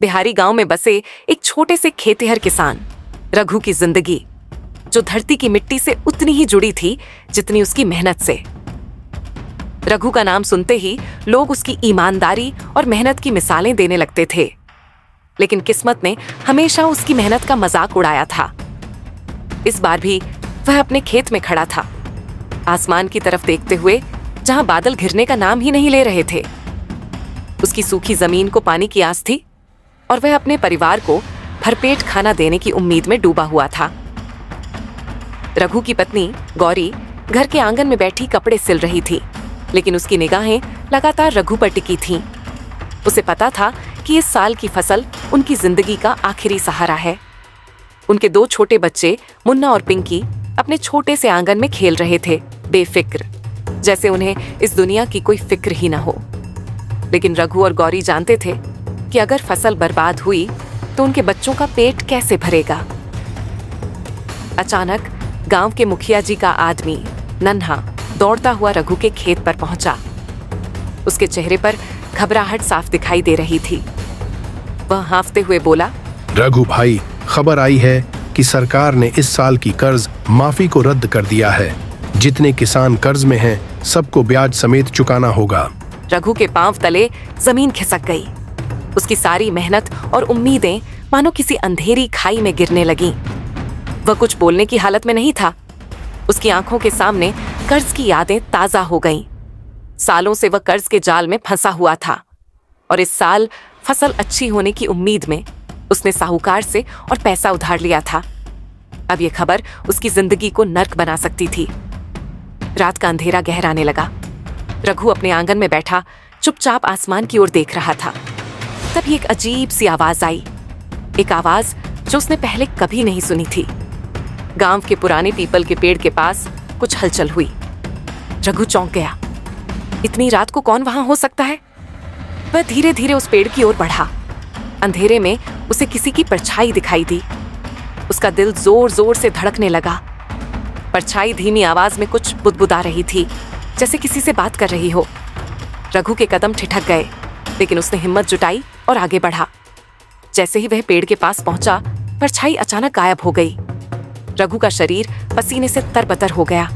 बिहारी गांव में बसे एक छोटे से खेतिहर किसान रघु की जिंदगी, जो धरती की मिट्टी से उतनी ही जुड़ी थी जितनी उसकी मेहनत से। रघु का नाम सुनते ही लोग उसकी ईमानदारी और मेहनत की मिसालें देने लगते थे, लेकिन किस्मत ने हमेशा उसकी मेहनत का मजाक उड़ाया था। इस बार भी वह अपने खेत में खड़ा था, आसमान की तरफ देखते हुए जहां बादल घिरने का नाम ही नहीं ले रहे थे। उसकी सूखी जमीन को पानी की आस थी और वह अपने परिवार को भरपेट खाना देने की उम्मीद में डूबा हुआ था। रघु की पत्नी गौरी घर के आंगन में बैठी कपड़े सिल रही थी, लेकिन उसकी निगाहें लगातार रघु पर टिकी थीं। उसे पता था कि इस साल की फसल उनकी जिंदगी का आखिरी सहारा है। उनके 2 छोटे बच्चे मुन्ना और पिंकी अपने छोटे से आंगन में खेल रहे थे, बेफिक्र, जैसे उन्हें इस दुनिया की कोई फिक्र ही ना हो। लेकिन रघु और गौरी जानते थे कि अगर फसल बर्बाद हुई तो उनके बच्चों का पेट कैसे भरेगा। अचानक गांव के मुखिया जी का आदमी नन्हा दौड़ता हुआ रघु के खेत पर पहुंचा। उसके चेहरे पर घबराहट साफ दिखाई दे रही थी। वह हांफते हुए बोला, रघु भाई, खबर आई है कि सरकार ने इस साल की कर्ज माफी को रद्द कर दिया है। जितने किसान कर्ज में हैं, सबको ब्याज समेत चुकाना होगा। रघु के पांव तले जमीन खिसक गई। उसकी सारी मेहनत और उम्मीदें मानो किसी अंधेरी खाई में गिरने लगीं। वह कुछ बोलने की हालत में नहीं था। उसकी आंखों के सामने कर्ज की यादें ताजा हो गईं। सालों से वह कर्ज के जाल में फंसा हुआ था और इस साल फसल अच्छी होने की उम्मीद में उसने साहूकार से और पैसा उधार लिया था। अब यह खबर उसकी जिंदगी को नर्क बना सकती थी। रात का अंधेरा गहराने लगा। रघु अपने आंगन में बैठा चुपचाप आसमान की ओर देख रहा था। तभी एक अजीब सी आवाज आई, एक आवाज जो उसने पहले कभी नहीं सुनी थी। गांव के पुराने पीपल के पेड़ के पास कुछ हलचल हुई। रघु चौंक गया। इतनी रात को कौन वहां हो सकता है? वह धीरे धीरे उस पेड़ की ओर बढ़ा। अंधेरे में उसे किसी की परछाई दिखाई दी। उसका दिल जोर जोर से धड़कने लगा। परछाई धीमी आवाज में कुछ बुदबुदा रही थी, जैसे किसी से बात कर रही हो। रघु के कदम ठिठक गए, लेकिन उसने हिम्मत जुटाई और आगे बढ़ा। जैसे ही वह पेड़ के पास पहुंचा, परछाई अचानक गायब हो गई। रघु का शरीर पसीने से तरबतर हो गया।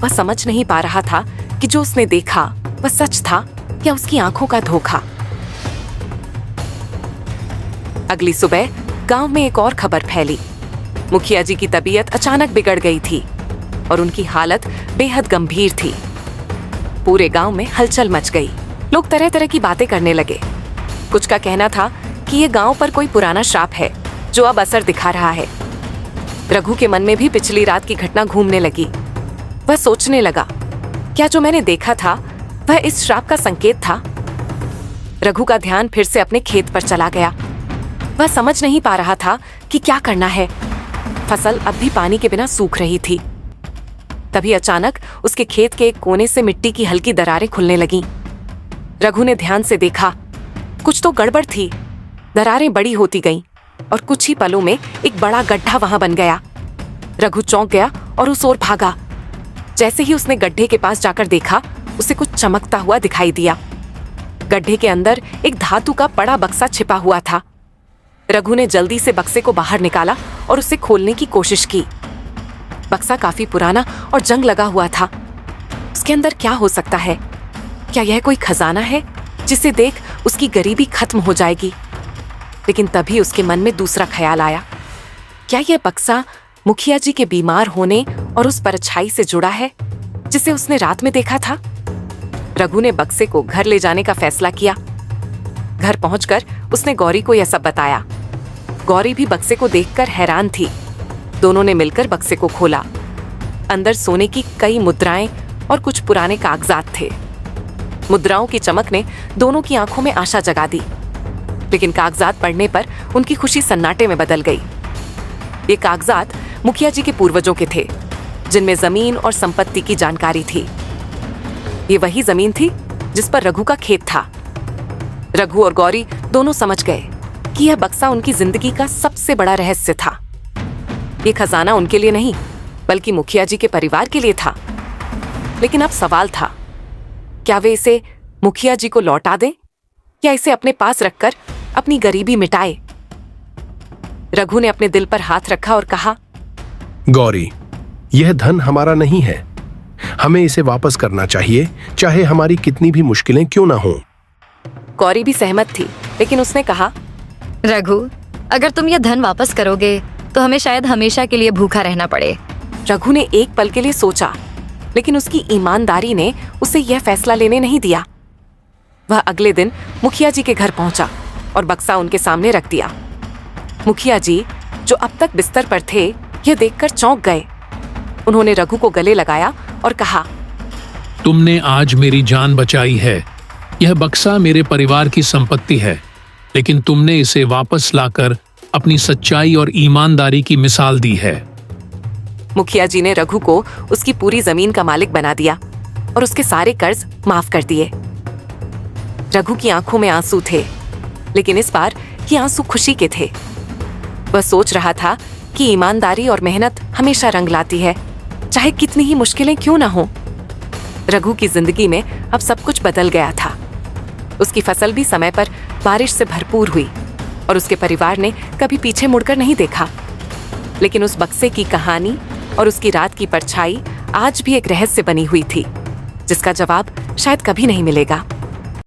वह समझ नहीं पा रहा था कि जो उसने देखा वह सच था या उसकी आंखों का धोखा। अगली सुबह गांव में एक और खबर फैली। मुखिया जी की तबीयत अचानक बिगड़ गई थी और उनकी हालत बेहद गंभीर थी। पूरे गांव में हलचल मच गई। लोग तरह तरह की बातें करने लगे। कुछ का कहना था कि ये गांव पर कोई पुराना श्राप है जो अब असर दिखा रहा है। रघु के मन में भी पिछली रात की घटना घूमने लगी। वह सोचने लगा, क्या जो मैंने देखा था वह इस श्राप का संकेत था? रघु का ध्यान फिर से अपने खेत पर चला गया। वह समझ नहीं पा रहा था कि क्या करना है। फसल अब भी पानी के बिना सूख रही थी। तभी अचानक उसके खेत के एक कोने से मिट्टी की हल्की दरारें खुलने लगीं। रघु ने ध्यान से देखा, कुछ तो गड़बड़ थी। दरारें बड़ी होती गईं और कुछ ही पलों में एक बड़ा गड्ढा वहां बन गया। रघु चौंक गया और उस ओर भागा। जैसे ही उसने गड्ढे के पास जाकर देखा, उसे कुछ चमकता हुआ दिखाई दिया। गड्ढे के अंदर एक धातु का बड़ा बक्सा छिपा हुआ था। रघु ने जल्दी से बक्से को बाहर निकाला और उसे खोलने की कोशिश की। बक्सा काफी पुराना और जंग लगा हुआ था। उसके अंदर क्या हो सकता है? क्या यह कोई खजाना है जिसे देख उसकी गरीबी खत्म हो जाएगी? लेकिन तभी उसके मन में दूसरा ख्याल आया, क्या यह बक्सा मुखिया जी के बीमार होने और उस परछाई से जुड़ा है जिसे उसने रात में देखा था? रघु ने बक्से को घर ले जाने का फैसला किया। घर पहुंचकर उसने गौरी को यह सब बताया। गौरी भी बक्से को देखकर हैरान थी। दोनों ने मिलकर बक्से को खोला। अंदर सोने की कई मुद्राएं और कुछ पुराने कागजात थे। मुद्राओं की चमक ने दोनों की आंखों में आशा जगा दी, लेकिन कागजात पढ़ने पर उनकी खुशी सन्नाटे में बदल गई। ये कागजात मुखिया जी के पूर्वजों के थे, जिनमें जमीन और संपत्ति की जानकारी थी। ये वही जमीन थी जिस पर रघु का खेत था। रघु और गौरी दोनों समझ गए कि यह बक्सा उनकी जिंदगी का सबसे बड़ा रहस्य था। ये खजाना उनके लिए नहीं, बल्कि मुखिया जी के परिवार के लिए था। लेकिन अब सवाल था, क्या वे इसे मुखिया जी को लौटा दें या इसे अपने पास रखकर अपनी गरीबी मिटाए। रघु ने अपने दिल पर हाथ रखा और कहा, गौरी, यह धन हमारा नहीं है, हमें इसे वापस करना चाहिए, चाहे हमारी कितनी भी मुश्किलें क्यों ना हों। गौरी भी सहमत थी, लेकिन उसने कहा, रघु, अगर तुम यह धन वापस करोगे तो हमें शायद हमेशा के लिए भूखा रहना पड़े। रघु ने एक पल के लिए सोचा, लेकिन उसकी ईमानदारी ने उसे यह फैसला लेने नहीं दिया। वह अगले दिन मुखिया जी के घर पहुंचा और बक्सा उनके सामने रख दिया। मुखिया जी, जो अब तक बिस्तर पर थे, यह देखकर चौंक गए। उन्होंने रघु को गले लगाया और कहा, तुमने आज मेरी जान बचाई है। यह बक्सा मेरे परिवार की संपत्ति है, लेकिन तुमने इसे वापस लाकर अपनी सच्चाई और ईमानदारी की मिसाल दी है। मुखिया जी ने रघु को उसकी पूरी जमीन का मालिक बना दिया और उसके सारे कर्ज माफ कर दिए। रघु की आंखों में आंसू थे, लेकिन इस बार ये आंसू खुशी के थे। वह सोच रहा था कि ईमानदारी और मेहनत हमेशा रंग लाती है, चाहे कितनी ही मुश्किलें क्यों ना हो। रघु की जिंदगी में अब सब कुछ बदल गया था। उसकी फसल भी समय पर बारिश से भरपूर हुई और उसके परिवार ने कभी पीछे मुड़कर नहीं देखा। लेकिन उस बक्से की कहानी और उसकी रात की परछाई आज भी एक रहस्य बनी हुई थी, जिसका जवाब शायद कभी नहीं मिलेगा।